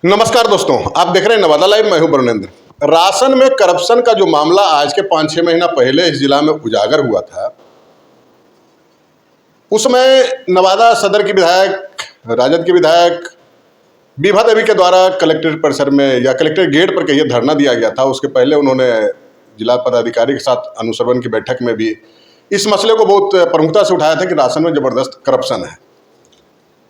नमस्कार दोस्तों, आप देख रहे हैं नवादा लाइव। मैं हूं वरुणेंद्र। राशन में करप्शन का जो मामला आज के 5-6 महीना पहले इस जिला में उजागर हुआ था, उसमें नवादा सदर की विधायक, राजद के विधायक विभा देवी के द्वारा कलेक्ट्रेट परिसर में या कलेक्ट्रेट गेट पर कहिए धरना दिया गया था। उसके पहले उन्होंने जिला पदाधिकारी के साथ अनुश्रवण की बैठक में भी इस मसले को बहुत प्रमुखता से उठाया था कि राशन में जबरदस्त करप्शन है।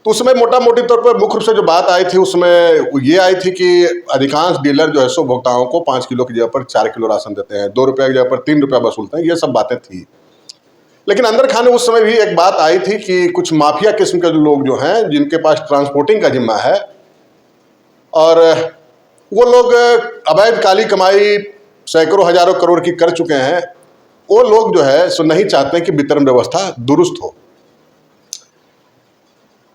तो उसमें मोटा मोटी तौर पर मुख्य रूप से जो बात आई थी उसमें ये आई थी कि अधिकांश डीलर जो है सो उपभोक्ताओं को 5 किलो की जगह पर 4 किलो राशन देते हैं, 2 रुपये की जगह पर 3 रुपया वसूलते हैं। ये सब बातें थी, लेकिन अंदर खाने उस समय भी एक बात आई थी कि कुछ माफिया किस्म के लोग जो हैं, जिनके पास ट्रांसपोर्टिंग का जिम्मा है, और वो लोग अवैध काली कमाई सैकड़ों हजारों करोड़ की कर चुके हैं। वो लोग जो है सो नहीं चाहते कि वितरण व्यवस्था दुरुस्त हो।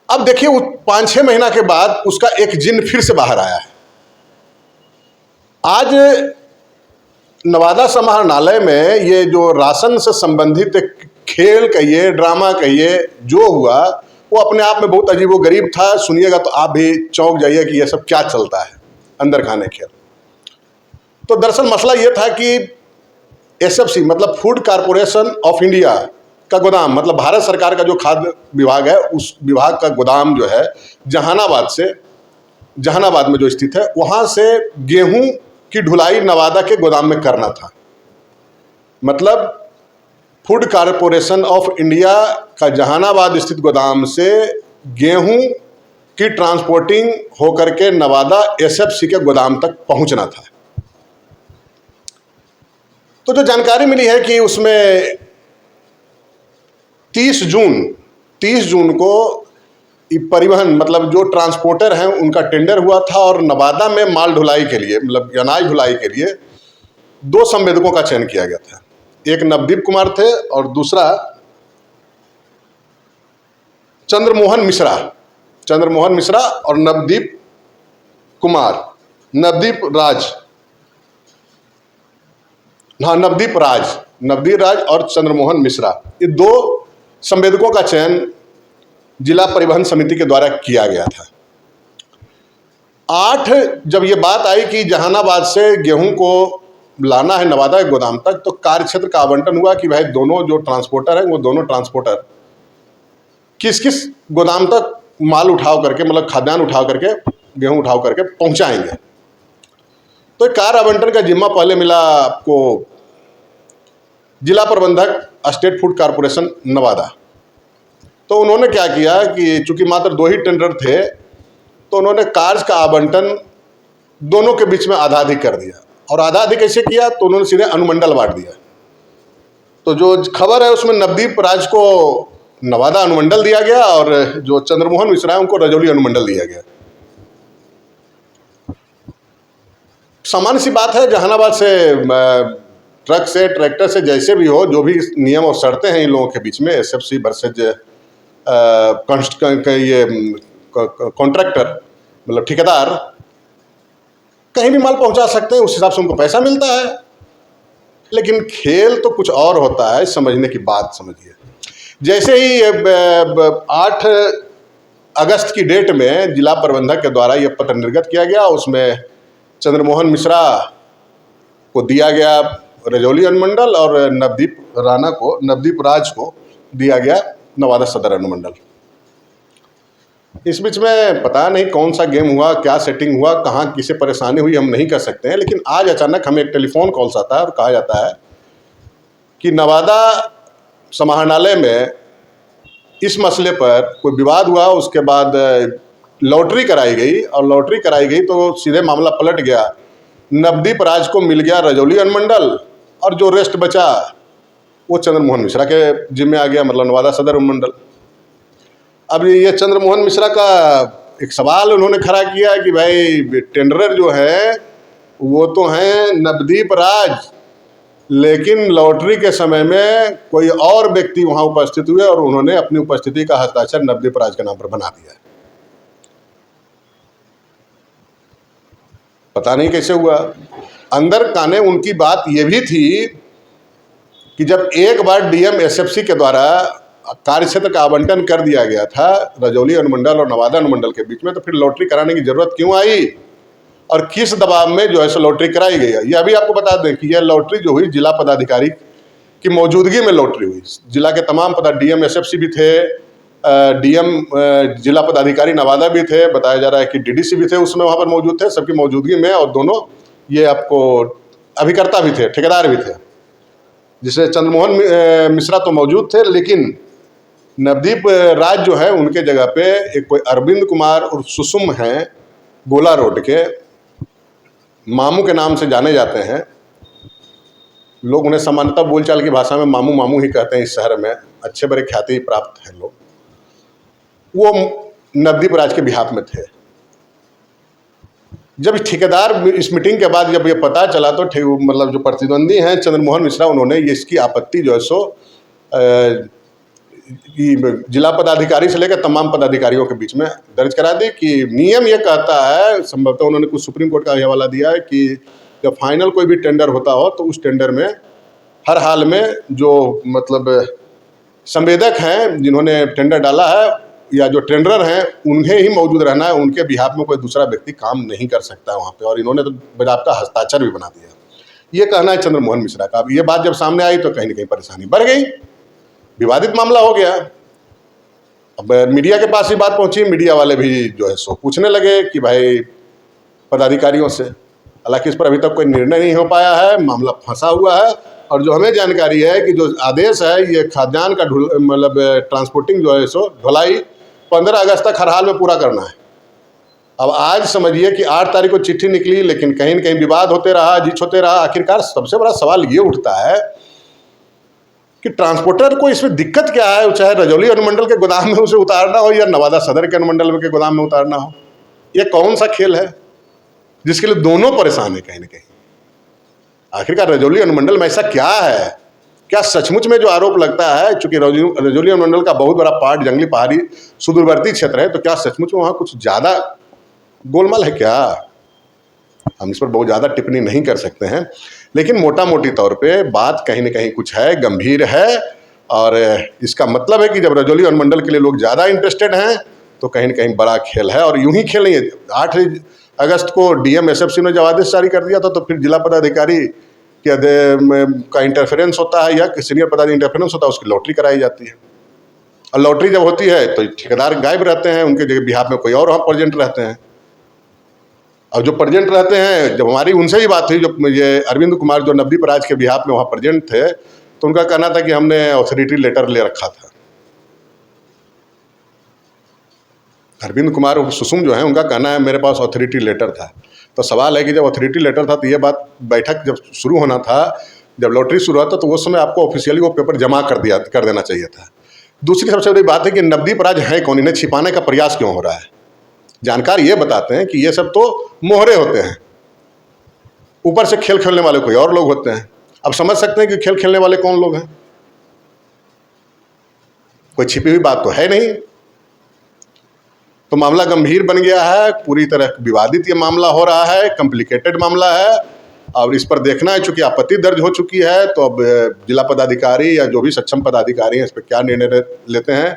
अब देखिए, 5-6 महीना के बाद उसका एक जिन फिर से बाहर आया है। आज नवादा समाहरणालय में ये जो राशन से संबंधित एक खेल कहिए, ड्रामा कहिए, जो हुआ वो अपने आप में बहुत अजीबोगरीब था। सुनिएगा तो आप भी चौंक जाइए कि ये सब क्या चलता है अंदर खाने खेल। तो दरअसल मसला ये था कि एसएफसी मतलब फूड कॉरपोरेशन ऑफ इंडिया का गोदाम, मतलब भारत सरकार का जो खाद्य विभाग है, उस विभाग का गोदाम जो है जहानाबाद में जो स्थित है, वहाँ से गेहूं की ढुलाई नवादा के गोदाम में करना था। मतलब फूड कॉरपोरेशन ऑफ इंडिया का जहानाबाद स्थित गोदाम से गेहूं की ट्रांसपोर्टिंग होकर के नवादा एसएफसी के गोदाम तक पहुंचना था। तो जो जानकारी मिली है कि उसमें 30 जून को परिवहन मतलब जो ट्रांसपोर्टर हैं उनका टेंडर हुआ था, और नवादा में माल ढुलाई के लिए मतलब अनाज ढुलाई के लिए 2 संवेदकों का चयन किया गया था। एक नवदीप कुमार थे और दूसरा चंद्रमोहन मिश्रा और नवदीप राज और चंद्रमोहन मिश्रा, ये 2 संवेदकों का चयन जिला परिवहन समिति के द्वारा किया गया था। 8 जब ये बात आई कि जहानाबाद से गेहूं को लाना है नवादा के गोदाम तक, तो कार्य क्षेत्र का आवंटन हुआ कि भाई दोनों जो ट्रांसपोर्टर हैं वो दोनों ट्रांसपोर्टर किस किस गोदाम तक माल उठाव करके, मतलब खाद्यान्न उठाव करके, गेहूं उठाव करके पहुंचाएंगे। तो कार्य आवंटन का जिम्मा पहले मिला आपको जिला प्रबंधक स्टेट फूड कॉरपोरेशन नवादा। तो उन्होंने क्या किया कि चूंकि मात्र 2 ही टेंडर थे, तो उन्होंने कार्य का आवंटन दोनों के बीच में आधा आधी कर दिया। और आधा आधी कैसे किया, तो उन्होंने सीधे अनुमंडल बांट दिया। तो जो खबर है उसमें नवदीप राज को नवादा अनुमंडल दिया गया और जो चंद्रमोहन मिश्रा है उनको रजौली अनुमंडल दिया गया। सामान्य सी बात है, जहानाबाद से ट्रक से, ट्रैक्टर से, जैसे भी हो, जो भी नियम और शर्तें हैं इन लोगों के बीच में, एसएफसी वर्सेज ये कॉन्ट्रैक्टर मतलब ठेकेदार कहीं भी माल पहुंचा सकते हैं, उस हिसाब से उनको पैसा मिलता है। लेकिन खेल तो कुछ और होता है, समझने की बात समझिए। जैसे ही 8 अगस्त की डेट में जिला प्रबंधक के द्वारा ये पत्र निर्गत किया गया, उसमें चंद्रमोहन मिश्रा को दिया गया रजौली अनुमंडल और नवदीप राज को दिया गया नवादा सदर अनुमंडल। इस बीच में पता नहीं कौन सा गेम हुआ, क्या सेटिंग हुआ, कहाँ किसे परेशानी हुई, हम नहीं कह सकते हैं। लेकिन आज अचानक हमें एक टेलीफोन कॉल्स आता है और कहा जाता है कि नवादा समाहरणालय में इस मसले पर कोई विवाद हुआ। उसके बाद लॉटरी कराई गई तो सीधे मामला पलट गया। नवदीप राज को मिल गया रजौली अनुमंडल और जो रेस्ट बचा वो चंद्रमोहन मिश्रा के जिम्मे आ गया, मतलब नवादा सदर अनुमंडल। अब ये चंद्रमोहन मिश्रा का एक सवाल उन्होंने खड़ा किया कि भाई टेंडरर जो है वो तो हैं नवदीप राज, लेकिन लॉटरी के समय में कोई और व्यक्ति वहाँ उपस्थित हुए और उन्होंने अपनी उपस्थिति का हस्ताक्षर नवदीप राज के नाम पर बना दिया। पता नहीं कैसे हुआ। अंदर काने उनकी बात ये भी थी कि जब एक बार डीएम एसएफसी के द्वारा कार्य क्षेत्र का आवंटन कर दिया गया था रजौली अनुमंडल और नवादा अनुमंडल के बीच में, तो फिर लॉटरी कराने की जरूरत क्यों आई और किस दबाव में जो है सो लॉटरी कराई गई है। यह भी आपको बता दें कि यह लॉटरी जो हुई जिला पदाधिकारी की मौजूदगी में लॉटरी हुई। जिला के तमाम डीएम एसएफसी भी थे, डीएम जिला पदाधिकारी नवादा भी थे, बताया जा रहा है कि डीडीसी भी थे उसमें वहाँ पर मौजूद थे, सबकी मौजूदगी में। और दोनों ये आपको अभिकर्ता भी थे, ठेकेदार भी थे, जिसमें चंद्रमोहन मिश्रा तो मौजूद थे, लेकिन नवदीप राज जो है उनके जगह पे एक कोई अरविंद कुमार और सुसुम हैं, गोला रोड के, मामू के नाम से जाने जाते हैं। लोग उन्हें सामान्यतः बोलचाल की भाषा में मामू मामू ही कहते हैं। इस शहर में अच्छे बड़े ख्याति प्राप्त हैं लोग। वो नवदीप राज के बिहाफ में थे। जब ठेकेदार इस मीटिंग के बाद जब ये पता चला तो मतलब जो प्रतिद्वंदी हैं चंद्रमोहन मिश्रा, उन्होंने ये इसकी आपत्ति जो है सो जिला पदाधिकारी से लेकर तमाम पदाधिकारियों के बीच में दर्ज करा दी कि नियम ये कहता है, संभवतः उन्होंने कुछ सुप्रीम कोर्ट का हवाला दिया है कि जब फाइनल कोई भी टेंडर होता हो तो उस टेंडर में हर हाल में जो मतलब संवेदक हैं जिन्होंने टेंडर डाला है या जो टेंडर हैं उन्हें ही मौजूद रहना है, उनके बिहाफ में कोई दूसरा व्यक्ति काम नहीं कर सकता है वहाँ पे। और इन्होंने तो बजाबता हस्ताक्षर भी बना दिया। ये कहना है चंद्रमोहन मिश्रा का। अब ये बात जब सामने आई तो कहीं ना कहीं परेशानी बढ़ गई, विवादित मामला हो गया। अब मीडिया के पास ही बात पहुंची, मीडिया वाले भी जो है सो पूछने लगे कि भाई पदाधिकारियों से, हालांकि इस पर अभी तक कोई निर्णय नहीं हो पाया है, मामला फंसा हुआ है। और जो हमें जानकारी है कि जो आदेश है ये खाद्यान्न का मतलब ट्रांसपोर्टिंग जो है सो ढुलाई 15 अगस्त तक हर हाल में पूरा करना है। अब आज समझिए कि 8 तारीख को चिट्ठी निकली, लेकिन कहीं न कहीं विवाद होते रहा, जिच होते रहा। आखिरकार सबसे बड़ा सवाल ये उठता है कि ट्रांसपोर्टर को इसमें दिक्कत क्या है, चाहे रजौली अनुमंडल के गोदाम में उसे उतारना हो या नवादा सदर के अनुमंडल के गोदाम में उतारना हो। ये कौन सा खेल है जिसके लिए दोनों परेशान है कहीं ना कहीं। आखिरकार रजौली अनुमंडल में ऐसा क्या है, क्या सचमुच में जो आरोप लगता है, चूंकि रजौली अनुमंडल का बहुत बड़ा पार्ट जंगली पहाड़ी सुदूरवर्ती क्षेत्र है, तो क्या सचमुच में वहाँ कुछ ज़्यादा गोलमाल है क्या? हम इस पर बहुत ज़्यादा टिप्पणी नहीं कर सकते हैं, लेकिन मोटा मोटी तौर पे बात कहीं ना कहीं कुछ है, गंभीर है। और इसका मतलब है कि जब रजौली अनुमंडल के लिए लोग ज़्यादा इंटरेस्टेड हैं तो कहीं ना कहीं बड़ा खेल है। और यूं ही खेल नहीं है। 8 अगस्त को डीएम एसएफसी ने जब आदेश जारी कर दिया था तो फिर जिला पदाधिकारी का इंटरफेरेंस होता है या सीनियर पदाधिकारी इंटरफेरेंस होता है, उसकी लॉटरी कराई जाती है। और लॉटरी जब होती है तो ठेकेदार गायब रहते हैं, उनके जगह बिहाफ में कोई और वहाँ प्रेजेंट रहते हैं। और जो प्रेजेंट रहते हैं, जब हमारी उनसे ही बात हुई, जो ये अरविंद कुमार जो नवदीप राज के बिहाफ में वहाँ प्रेजेंट थे, तो उनका कहना था कि हमने अथॉरिटी लेटर ले रखा था। अरविंद कुमार और सुसुम जो है उनका कहना है मेरे पास अथॉरिटी लेटर था। तो सवाल है कि जब अथॉरिटी लेटर था तो ये बात बैठक जब शुरू होना था, जब लॉटरी शुरू हुआ था, तो उस समय आपको ऑफिशियली वो पेपर जमा कर देना चाहिए था। दूसरी सबसे बड़ी बात है कि नवदीप राज है कौन, इन्हें छिपाने का प्रयास क्यों हो रहा है? जानकार ये बताते हैं कि ये सब तो मोहरे होते हैं, ऊपर से खेल खेलने वाले कोई और लोग होते हैं। अब समझ सकते हैं कि खेल खेलने वाले कौन लोग हैं। कोई छिपी हुई बात तो है नहीं। तो मामला गंभीर बन गया है, पूरी तरह विवादित ये मामला हो रहा है, कॉम्प्लिकेटेड मामला है। और इस पर देखना है, चूंकि आपत्ति दर्ज हो चुकी है, तो अब जिला पदाधिकारी या जो भी सक्षम पदाधिकारी हैं इस पर क्या निर्णय लेते हैं।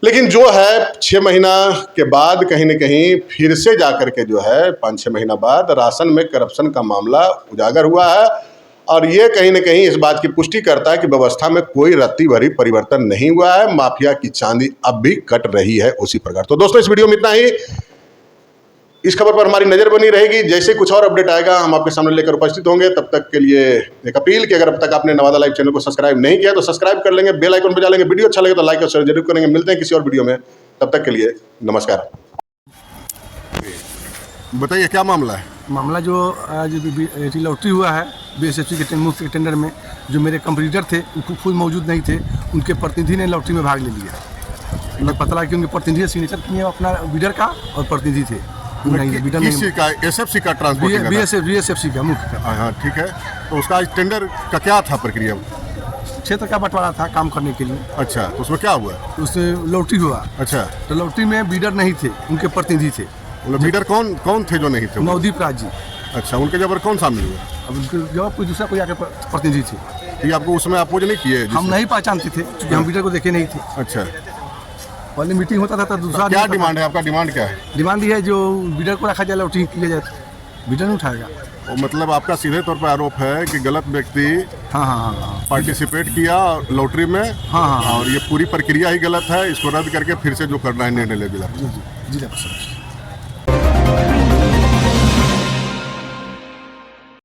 लेकिन जो है 6 महीना के बाद कहीं न कहीं फिर से जा कर के जो है 5-6 महीना बाद राशन में करप्शन का मामला उजागर हुआ है। और ये कहीं न कहीं इस बात की पुष्टि करता है कि व्यवस्था में कोई रत्ती भरी परिवर्तन नहीं हुआ है, माफिया की चांदी अब भी कट रही है उसी प्रकार। तो दोस्तों, इस वीडियो में इतना ही। इस खबर पर हमारी नज़र बनी रहेगी, जैसे कुछ और अपडेट आएगा हम आपके सामने लेकर उपस्थित होंगे। तब तक के लिए एक अपील कि अगर अब तक आपने नवादा लाइव चैनल को सब्सक्राइब नहीं किया तो सब्सक्राइब कर लेंगे, बेल आइकन बजा लेंगे। वीडियो अच्छा लगे तो लाइक और शेयर जरूर करेंगे। मिलते हैं किसी और वीडियो में, तब तक के लिए नमस्कार। बताइए क्या मामला है? मामला जो आज लॉटरी हुआ है बीएसएफसी के मुफ्त के टेंडर में, जो मेरे कंपटीटर थे वो खुद मौजूद नहीं थे, उनके प्रतिनिधि ने लॉटरी में भाग ले लिया। मुझे पता लगा कि उनके प्रतिनिधि सिग्नेचर किए अपना बिडर का, और प्रतिनिधि थे एसएफसी का ट्रांसपोर्ट बीएसएफसी का मुख्य। हाँ ठीक है। तो उसका टेंडर का क्या था प्रक्रिया? क्षेत्र का बंटवारा था काम करने के लिए। अच्छा, तो उसमें क्या हुआ? उसमें लॉटरी हुआ। अच्छा, तो लॉटरी में बिडर नहीं थे, उनके प्रतिनिधि थे। बिडर कौन थे जो नहीं थे? नवदीप राज जी। अच्छा, उनके जबर कौन शामिल हुआ? अब उनके जवाब कोई दूसरा कोई आके प्रतिनिधि थे। ये आपको उसमें अपोज नहीं किए? हम नहीं पहचानते थे क्योंकि हम लीडर को देखे नहीं थे। अच्छा, पहले मीटिंग होता था तो दूसरा क्या डिमांड है आपका? डिमांड क्या है? डिमांड ये है जो लीडर को रखा जाए, लॉटरी किया जाए, लीडर नहीं उठाएगा। और मतलब आपका सीधे तौर पर आरोप है कि गलत व्यक्ति हाँ हाँ हाँ हाँ पार्टिसिपेट किया लॉटरी में, हाँ हाँ और ये पूरी प्रक्रिया ही गलत है, इसको रद्द करके फिर से जो करना है निर्णय ले जिला। जी जी जी।